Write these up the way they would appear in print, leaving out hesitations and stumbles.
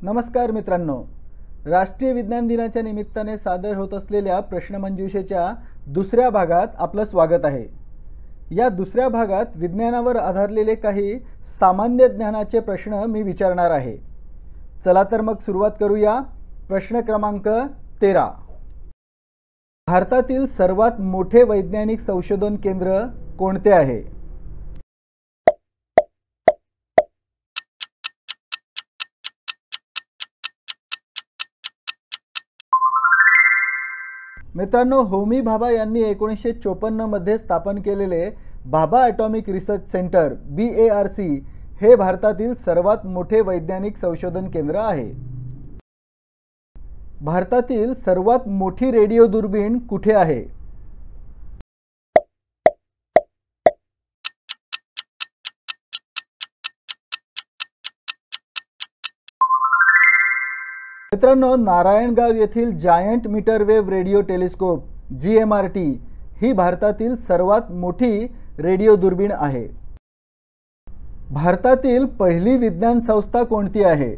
नमस्कार मित्रांनो, राष्ट्रीय विज्ञान दिनाच्या निमित्ताने सादर होत असलेल्या प्रश्नमंजुषेच्या दुसऱ्या भागात आपलं स्वागत आहे। या दुसऱ्या भागात विज्ञानावर आधारलेले काही सामान्य ज्ञानाचे प्रश्न मी विचारणार आहे। चला तर मग सुरुवात करूया। प्रश्न क्रमांक 13। भारतातील सर्वात मोठे वैज्ञानिक संशोधन केंद्र कोणते आहे? मित्रांनो, होमी भाभा यांनी 1954 मध्ये स्थापन केलेले Bhabha atomic research centre BARC हे भारतातील सर्वात मोठे वैज्ञानिक संशोधन केंद्र आहे। भारतातील सर्वात मोठी रेडिओ दुर्बीण कुठे आहे? मित्रांनो, नारायणगाव येथील giant metre wave radio telescope GMRT ही भारतातील सर्वात मोठी रेडिओ दुर्बीण आहे। भारतातील पहिली विज्ञान संस्था कोणती आहे?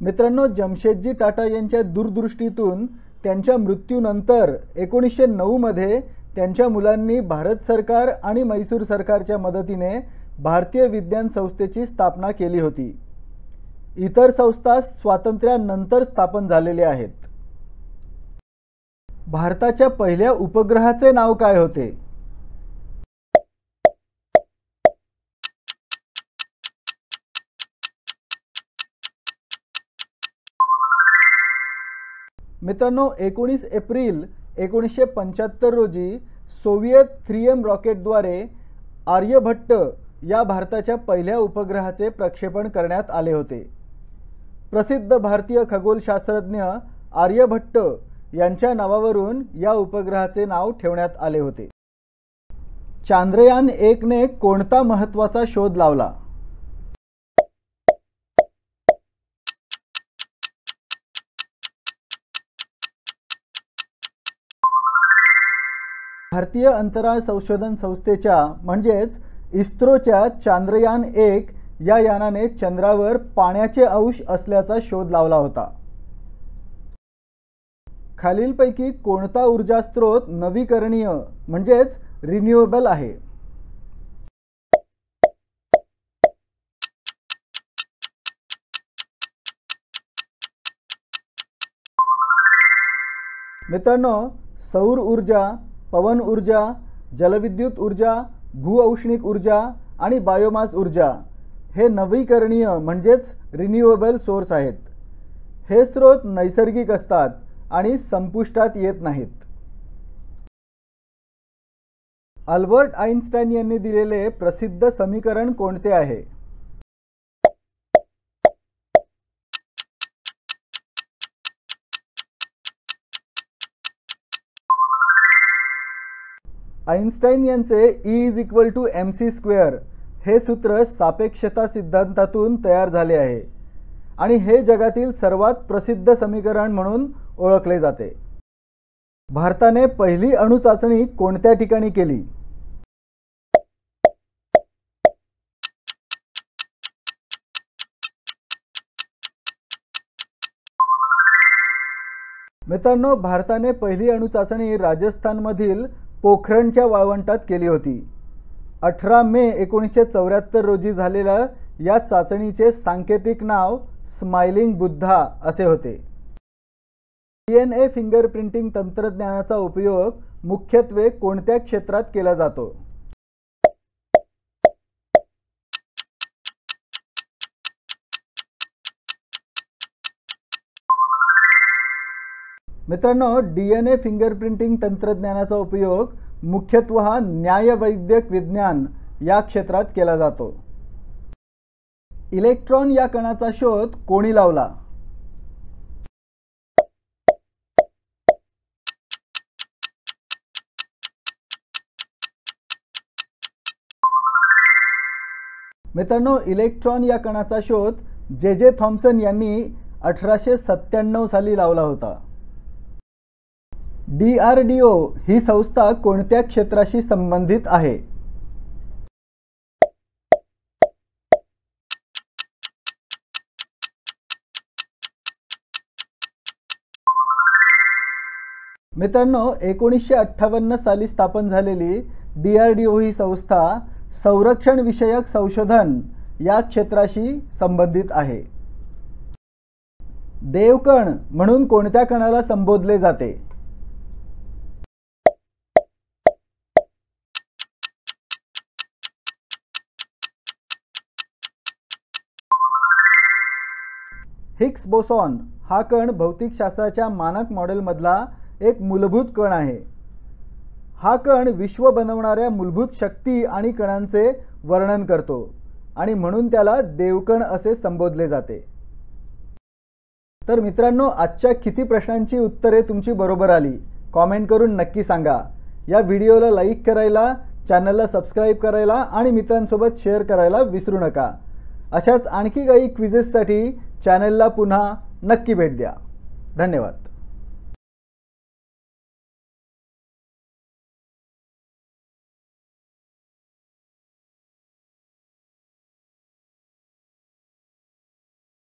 मित्रांनो, जमशेदजी टाटा यांच्या दूरदृष्टीतून त्यांच्या मृत्यूनंतर 1909 मध्ये त्यांच्या मुलांनी भारत सरकार आणि मैसूर सरकारच्या मदतीने भारतीय विज्ञान संस्थेची स्थापना केली होती। इतर संस्था स्वातंत्र्यानंतर स्थापन झालेल्या आहेत। भारताच्या पहिल्या उपग्रहाचे नाव काय होते? मित्रांनो, 19 एप्रिल 1975 रोजी सोव्हिएत 3M रॉकेटद्वारे आर्यभट्ट या भारताच्या पहिल्या उपग्रहाचे प्रक्षेपण करण्यात आले होते। प्रसिद्ध भारतीय खगोलशास्त्रज्ञ आर्यभट्ट यांच्या नावावरून या उपग्रहाचे नाव ठेवण्यात आले होते। चांद्रयान 1 ने कोणता महत्त्वाचा शोध लावला? भारतीय अंतराळ संशोधन संस्थेच्या म्हणजेच इस्रोच्या चांद्रयान 1 या यानाने चंद्रावर पाण्याचे अंश असल्याचा शोध लावला होता। खालीलपैकी कोणता ऊर्जा स्रोत नवीकरणीय म्हणजेच रिन्युएबल आहे? मित्रांनो, सौर ऊर्जा, पवन ऊर्जा, जलविद्युत ऊर्जा, भूऔष्णिक ऊर्जा आणि बायोमास ऊर्जा हे नवीकरणीय म्हणजेच रिन्युएबल सोर्स आहेत। हे स्रोत नैसर्गिक असतात आणि संपुष्टात येत नाहीत। अल्बर्ट आइन्स्टाईन यांनी दिलेले प्रसिद्ध समीकरण कोणते आहे? आइन्स्टाईन यांचे E=mc² हे सूत्र सापेक्षता सिद्धांतातून तयार झाले आहे आणि हे जगातील सर्वात प्रसिद्ध समीकरण म्हणून ओळखले जाते। भारताने पहिली अणुचाचणी कोणत्या ठिकाणी केली? मित्रांनो, भारताने पहिली अणुचाचणी राजस्थानमधील पोखरणच्या वाळवंटात केली होती। 18 मे 1974 रोजी झालेल्या या चाचणीचे सांकेतिक नाव स्माइलिंग बुद्धा असे होते। DNA फिंगरप्रिंटिंग तंत्रज्ञानाचा उपयोग मुख्यत्वे कोणत्या क्षेत्रात केला जातो? मित्रांनो, DNA फिंगरप्रिंटिंग तंत्रज्ञानाचा उपयोग मुख्यतः न्यायवैद्यक विज्ञान या क्षेत्रात केला जातो। इलेक्ट्रॉन या कणाचा शोध कोणी लावला? मित्रांनो, इलेक्ट्रॉन या कणाचा शोध J.J. थॉम्सन यांनी 1897 साली लावला होता। DRDO ही संस्था कोणत्या क्षेत्राशी संबंधित आहे? मित्रांनो, 1958 साली स्थापन झालेली DRDO ही संस्था संरक्षण विषयक संशोधन या क्षेत्राशी संबंधित आहे. देवकण म्हणून कोणत्या कणाला संबोधले जाते? हिग्स बोसॉन हा कण भौतिकशास्त्राच्या मानक मॉडेलमधला एक मूलभूत कण आहे. हा कण विश्व बनवणाऱ्या मूलभूत शक्ती आणि कणांचे वर्णन करतो आणि म्हणून त्याला देवकण असे संबोधले जाते. तर मित्रांनो, आजच्या किती प्रश्नांची उत्तरे तुमची बरोबर आली कॉमेंट करून नक्की सांगा. या व्हिडिओला लाईक करायला, चॅनलला सबस्क्राईब करायला आणि मित्रांसोबत शेअर करायला विसरू नका. अशाच आणखी काही क्विझेससाठी चॅनलला पुन्हा नक्की भेट द्या. धन्यवाद.